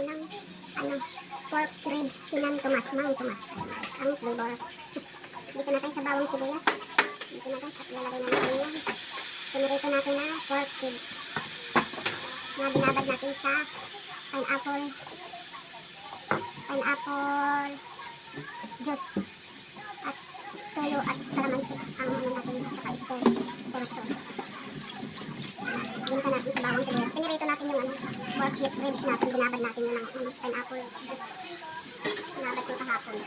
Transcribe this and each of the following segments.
ng pork ribs Sinan Tomas, Mang Tomas. Ang flavor. Dito natin sa bawang sibuyas. Dito natin at ilalagay na natin yung pinirito natin na pork ribs na binabad natin sa pineapple juice at tuyo at kalamansi ang ano natin saka star sauce. Ginta natin sa bawang sibuyas. Pinirito natin yung pork ribs natin, binabad natin yung pineapple juice. Binabad ko kahapon.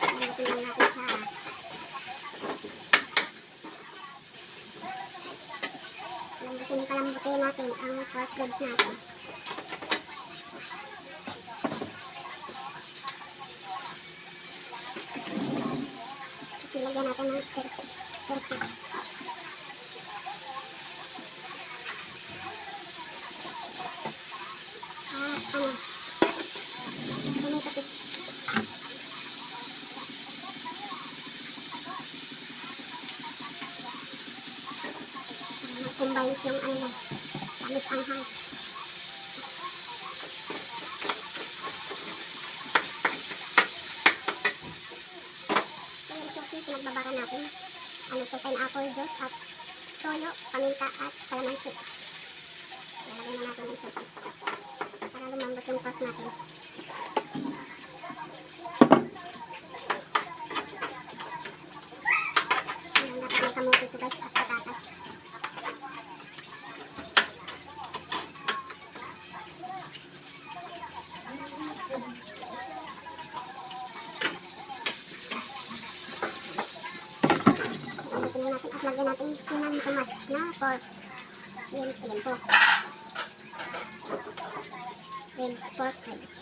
Lambutin lang natin siya. Kalambutin natin ang pork ribs natin. Ilagyan natin ng stir sauce. Tomato paste. Combine yung tamis anghang. Pinagbabara natin pineapple juice at toyo, paminta at kalamansi. Lalagyan na natin yung sauce para lumambot yung sauce natin. Ayan, dapat may kamuti ito guys at patatas. At lagyan natin Sinan Tomas na pork. Yan po. Ribs, pork ribs.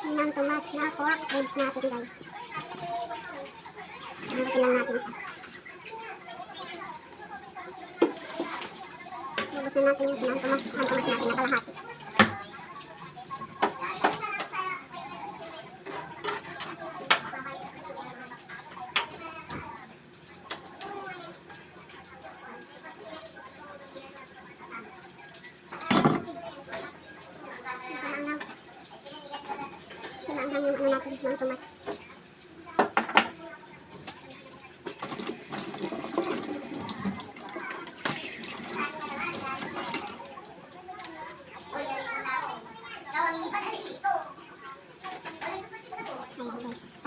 Sinan Tomas na pork ribs natin guys. Lambutin lang natin siya. Lubusin natin yung Sinan Tomas natin na kalahati. Sinanghang yung ano natin ng Tomas.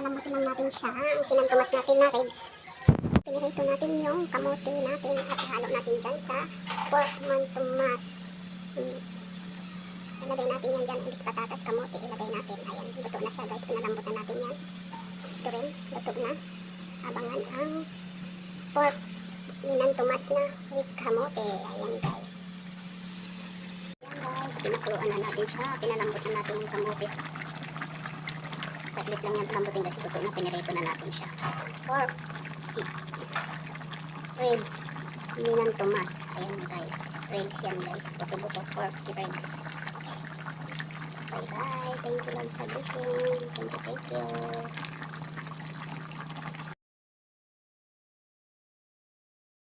Palambutin lang natin siya ang Sinan Tomas natin na ribs. Pinirito natin yung kamote natin at ihalo natin dyan sa pork man Tomas. Ilagay natin yan dyan, ibis patatas, kamote, ilagay natin. Ayan, luto na siya guys, pinalambutan natin yan. Ito rin, luto na. Abangan ang pork Sinan Tomas na with kamote. Ayan guys. Ayan guys, pinakuluan na natin siya, pinalambutan natin yung kamote. Saglit lang yan palambutin kasi luto na, pinirito na natin siya. Pork ribs Sinan Tomas. Ayan guys, ribs yan guys, buto-buto pork ribs. Bye bye. Thank you Lord sa blessing. Thank you.